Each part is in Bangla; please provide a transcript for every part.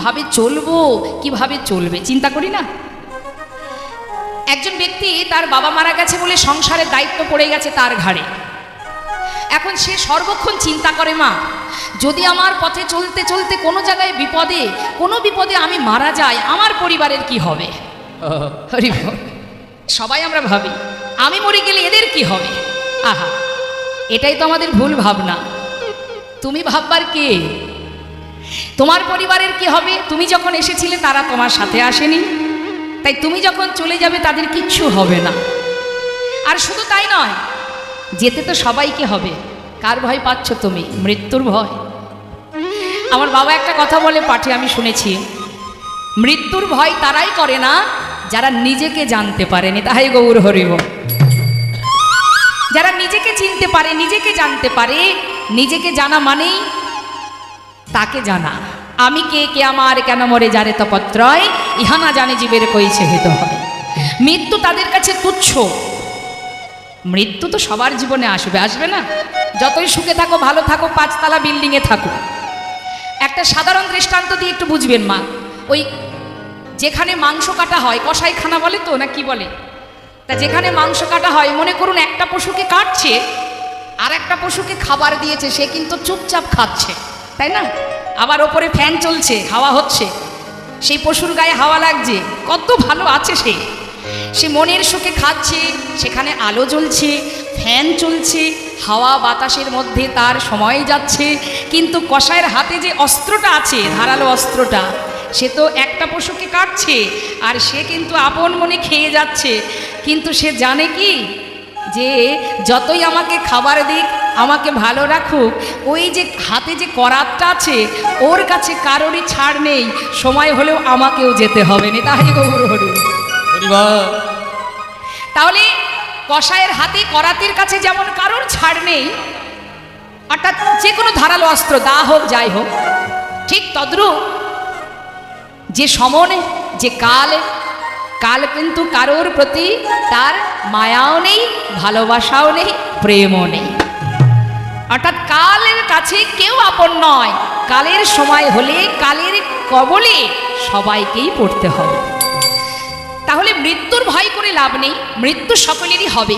কিভাবে চলবো, কিভাবে চলবে, চিন্তা করি না। একজন ব্যক্তি তার বাবা মারা গেছে বলে সংসারের দায়িত্ব পড়ে গেছে তার ঘাড়ে। এখন সে সর্বক্ষণ চিন্তা করে, মা যদি আমার পথে চলতে চলতে কোনো জায়গায় কোনো বিপদে আমি মারা যাই, আমার পরিবারের কি হবে। হরি বল। সবাই আমরা ভাবি আমি মরে গেলে এদের কি হবে। আহা, এটাই তো আমাদের ভুল ভাবনা। তুমি ভাববার কে? তোমার পরিবারের কি হবে? তুমি যখন এসেছিলে তারা তোমার সাথে আসেনি, তাই তুমি যখন চলে যাবে তাদের কিচ্ছু হবে না। আর শুধু তাই নয়, যেতে তো সবাইকে হবে। কার ভয় পাচ্ছ তুমি? মৃত্যুর ভয়। আমার বাবা একটা কথা বলে পাঠে আমি শুনেছি, মৃত্যুর ভয় তারাই করে না যারা নিজেকে জানতে পারেনি। তাই গৌর হরিব। যারা নিজেকে চিনতে পারে, নিজেকে জানতে পারে, নিজেকে জানা মানেই তাকে জানা। আমি কে, কে আমার, কেন মরে যারে তপত্রয়, ইহা না জানে জীবের কইছে হেত হয়। মৃত্যু তাদের কাছে তুচ্ছ। মৃত্যু তো সবার জীবনে আসবে, আসবে না? যতই সুখে থাকো, ভালো থাকো, 5 তলা বিল্ডিংয়ে থাকো। একটা সাধারণ দৃষ্টান্ত দিয়ে একটু বুঝবেন মা। ওই যেখানে মাংস কাটা হয়, কসাইখানা বলে তো না কি বলে, তা যেখানে মাংস কাটা হয়, মনে করুন একটা পশুকে কাটছে আর একটা পশুকে খাবার দিয়েছে, সে কিন্তু চুপচাপ খাচ্ছে, তাই না? আবার ওপরে ফ্যান চলছে, হাওয়া হচ্ছে, সেই পশুর গায়ে হাওয়া লাগছে, কত ভালো আছে সে মনের সুখে খাচ্ছে। সেখানে আলো জ্বলছে, ফ্যান চলছে, হাওয়া বাতাসের মধ্যে তার সময় যাচ্ছে। কিন্তু কসাইয়ের হাতে যে অস্ত্রটা আছে, ধারালো অস্ত্রটা, সে তো একটা পশুকে কাটছে আর সে কিন্তু আপন মনে খেয়ে যাচ্ছে। কিন্তু সে জানে কি, যে যতই আমাকে খাবার দিক, আমাকে ভালো রাখুক, ওই যে হাতে যে করাতটা আছে, ওর কাছে কারোরই ছাড় নেই, সময় হলেও আমাকেও যেতে হবে না। তাই গৌর হরি। তাহলে কসাইয়ের হাতে করাতের কাছে যেমন কারোর ছাড় নেই, অর্থাৎ যে কোনো ধারালো অস্ত্র, দা হোক যাই হোক, ঠিক তদ্রূপ যে সময়, যে কাল কিন্তু কারোর প্রতি তার মায়াও নেই, ভালোবাসাও নেই, প্রেমও নেই। অর্থাৎ কালের কাছে কেউ আপন নয়। কালের সময় হলে কালের কবলে সবাইকেই পড়তে হবে। তাহলে মৃত্যুর ভয় করে লাভ নেই, মৃত্যু সকলেরই হবে।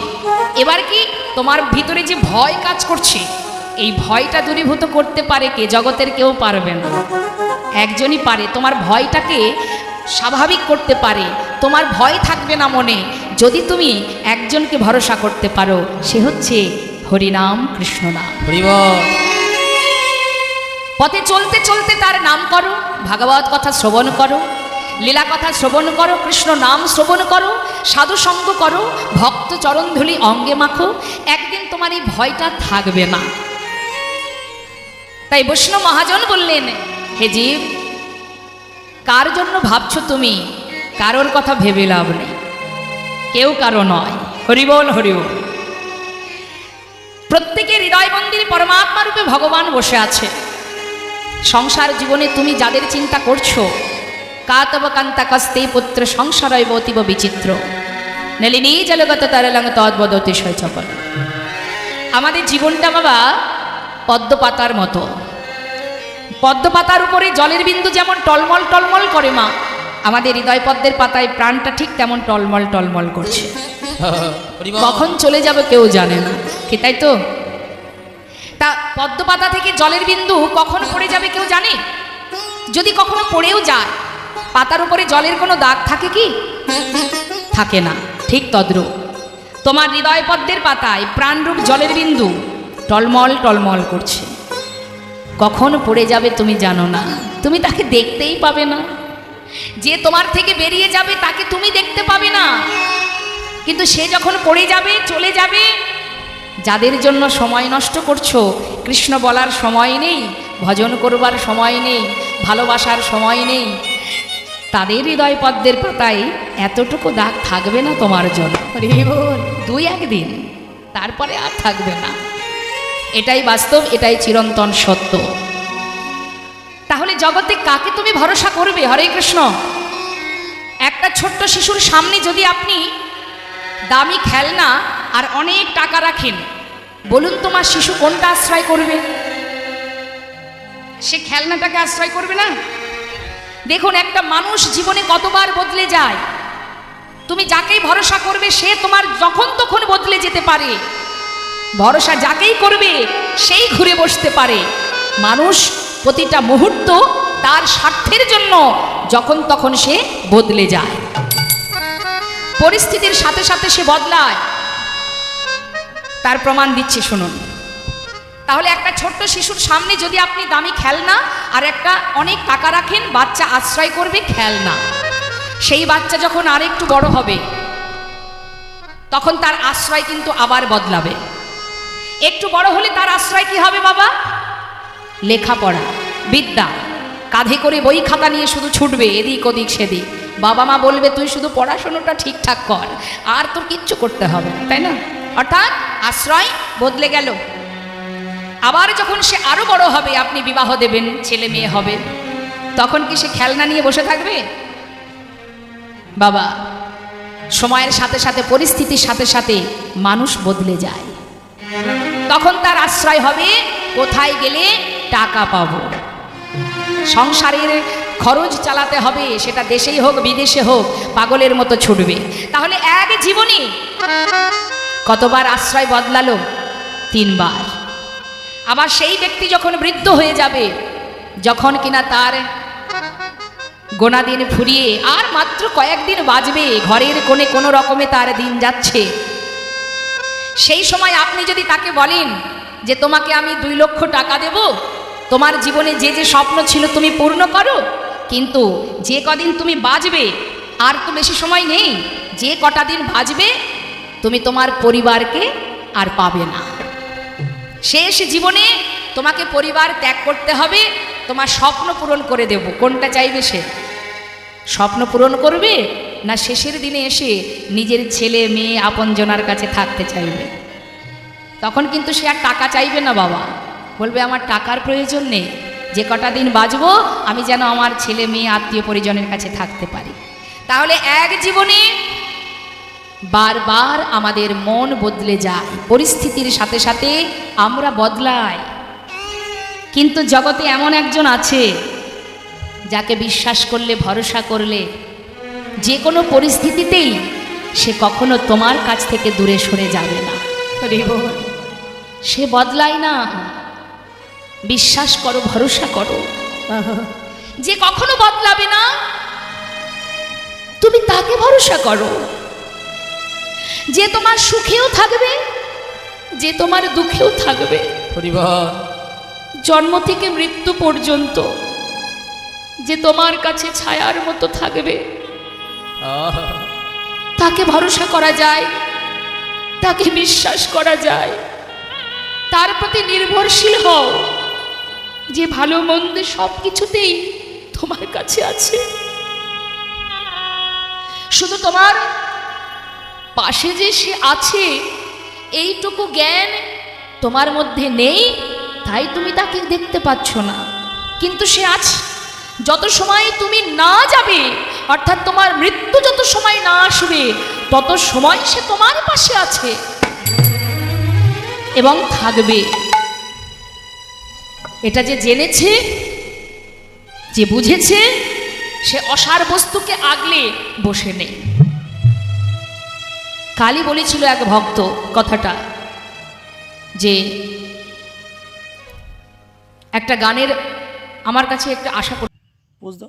এবার কি তোমার ভিতরে যে ভয় কাজ করছে, এই ভয়টা দূরীভূত করতে পারে কে? জগতের কেউ পারবে না, একজনই পারে। তোমার ভয়টাকে স্বাভাবিক করতে পারে, তোমার ভয় থাকবে না মনে, যদি তুমি একজনকে ভরসা করতে পারো, সে হচ্ছে হরিনাম, কৃষ্ণ নাম। পথে চলতে চলতে তার নাম করো, ভাগবত কথা শ্রবণ করো, লীলা কথা শ্রবণ করো, কৃষ্ণ নাম শ্রবণ করো, সাধু সঙ্গ করো, ভক্ত চরণধুলি অঙ্গে মাখো, একদিন তোমার এই ভয়টা থাকবে না। তাই বৈষ্ণব মহাজন বললেন, হে জীব, কার জন্য ভাবছো তুমি? কারোর কথা ভেবে লাভ নেই, কেউ কারো নয়। হরিবল হরিবল। প্রত্যেকের হৃদয় মন্দিরে পরমাত্মা রূপে ভগবান বসে আছে। সংসার জীবনে তুমি যাদের চিন্তা করছো, কাতব কান্তা কস্তে পুত্র সংসারয় বতীব বিচিত্র নলিনী জলগত তরলং তদ্বদতি শৈচপল। আমাদের জীবনটা বাবা পদ্মপাতার মতো। পদ্মপাতার উপরে জলের বিন্দু যেমন টলমল টলমল করে মা, আমাদের হৃদয় পদ্মের পাতায় প্রাণটা ঠিক তেমন টলমল টলমল করছে। কখন চলে যাবে কেউ জানে না, কি তাই তো? তা পদ্মপাতা থেকে জলের বিন্দু কখন পড়ে যাবে কেউ জানে? যদি কখনো পড়েও যায়, পাতার উপরে জলের কোনো দাগ থাকে কি? থাকে না। ঠিক তদ্রূপ তোমার হৃদয় পদ্মের পাতায় প্রাণরূপ জলের বিন্দু টলমল টলমল করছে। কখন পড়ে যাবে তুমি জানো না, তুমি তাকে দেখতেই পাবে না। যে তোমার থেকে বেরিয়ে যাবে তাকে তুমি দেখতে পাবে না, কিন্তু সে যখন পড়ে যাবে, চলে যাবে, যাদের জন্য সময় নষ্ট করছো, কৃষ্ণ বলার সময় নেই, ভজন করবার সময় নেই, ভালোবাসার সময় নেই, তাদের হৃদয় পদ্মের পাতায় এতটুকু দাগ থাকবে না তোমার জন্য। 2-1 দিন, তারপরে আর থাকবে না। এটাই বাস্তব, এটাই চিরন্তন সত্য। তাহলে জগতে কাকে তুমি ভরসা করবে? হরে কৃষ্ণ। একটা ছোট্ট শিশুর সামনে যদি আপনি দামি খেলনা আর অনেক টাকা রাখেন, বলুন তোমার শিশু কোনটা আশ্রয় করবে? সে খেলনাটাকে আশ্রয় করবে না? দেখুন, একটা মানুষ জীবনে কতবার বদলে যায়। তুমি যাকেই ভরসা করবে সে তোমার যখন তখন বদলে যেতে পারে। ভরসা যাকেই করবে সেই ঘুরে বসতে পারে। মানুষ প্রতিটা মুহূর্ত তার স্বার্থের জন্য যখন তখন সে বদলে যায়, পরিস্থিতির সাথে সাথে সে বদলায়। তার প্রমাণ দিচ্ছি, শুনুন। তাহলে একটা ছোট্ট শিশুর সামনে যদি আপনি দামি খেলনা আর একটা অনেক টাকা রাখেন, বাচ্চা আশ্রয় করবে খেলনা। সেই বাচ্চা যখন আরেকটু বড় হবে তখন তার আশ্রয় কিন্তু আবার বদলাবে। একটু বড় হলে তার আশ্রয় কি হবে বাবা? লেখাপড়া, বিদ্যা। কাঁধে করে বই খাতা নিয়ে শুধু ছুটবে এদিক ওদিক সেদিক। বাবা মা বলবে তুই শুধু পড়াশোনাটা ঠিকঠাক কর, আর তোর কিচ্ছু করতে হবে না, তাই না? অর্থাৎ আশ্রয় বদলে গেল। আবার যখন সে আরো বড় হবে, আপনি বিবাহ দেবেন, ছেলে মেয়ে হবে, তখন কি সে খেলনা নিয়ে বসে থাকবে? বাবা, সময়ের সাথে সাথে পরিস্থিতির সাথে সাথে মানুষ বদলে যায়। তখন তার আশ্রয় হবে কোথায় গেলে টাকা পাবো, সংসারের খরচ চালাতে হবে, সেটা দেশেই হোক বিদেশে হোক, পাগলের মতো ছুটবে। তাহলে এক জীবনে কতবার আশ্রয় বদলালো? 3 বার। আবার সেই ব্যক্তি যখন বৃদ্ধ হয়ে যাবে, যখন কিনা তার গোনা দিন ফুরিয়ে আর মাত্র কয়েকদিন বাঁচবে, ঘরের কোণে কোনো রকমে তার দিন যাচ্ছে, সেই সময় আপনি যদি তাকে বলেন যে তোমাকে আমি 2 লক্ষ টাকা দেব, তোমার জীবনে যে যে স্বপ্ন ছিল তুমি পূর্ণ করো, কিন্তু যে কদিন তুমি বাঁচবে, আর তো বেশি সময় নেই, যে কটা দিন বাঁচবে তুমি তোমার পরিবারকে আর পাবে না। শেষ জীবনে তোমাকে পরিবার ত্যাগ করতে হবে, তোমার স্বপ্ন পূরণ করে দেব। কোনটা চাইবে সে? স্বপ্ন পূরণ করবে, না শেষের দিনে এসে নিজের ছেলে মেয়ে আপনজনার কাছে থাকতে চাইবে? তখন কিন্তু সে আর টাকা চাইবে না বাবা, বলবে আমার টাকার প্রয়োজন নেই, যে কটা দিন বাঁচবো আমি যেন আমার ছেলে মেয়ে আত্মীয় পরিজনের কাছে থাকতে পারি। তাহলে এক জীবনে বারবার আমাদের মন বদলে যায়, পরিস্থিতির সাথে সাথে আমরা বদলাই। কিন্তু জগতে এমন একজন আছে যাকে বিশ্বাস করলে, ভরসা করলে যে কোনো পরিস্থিতিতেই সে কখনো তোমার কাছ থেকে দূরে সরে যাবে না। সে বদলায় না। বিশ্বাস করো, ভরসা করো, যে কখনো বদলাবে না, তুমি তাকে ভরসা করো। যে তোমার সুখেও থাকবে, যে তোমার দুঃখেও থাকবে, জন্ম থেকে মৃত্যু পর্যন্ত যে তোমার কাছে ছায়ার মতো থাকবে, তাকে ভরসা করা যায়, তাকে বিশ্বাস করা যায়, তার প্রতি নির্ভরশীল হও, যে ভালো মন্দ সব কিছুতেই তোমার কাছে আছে। শুধু তোমার পাশে যে সে আছে এইটুকু জ্ঞান তোমার মধ্যে নেই, তাই তুমি তাকে দেখতে পাচ্ছ না, কিন্তু সে আছে। যত সময় তুমি না যাবে, অর্থাৎ তোমার মৃত্যু যত সময় না আসবে, তত সময় সে তোমার পাশে আছে এবং থাকবে। এটা যে জেনেছে, যে বুঝেছে, সে অসার বস্তুকে আগলে বসে নেই। কালই বলেছিল এক ভক্ত কথাটা, যে একটা গানের আমার কাছে একটা আশা বুঝতো।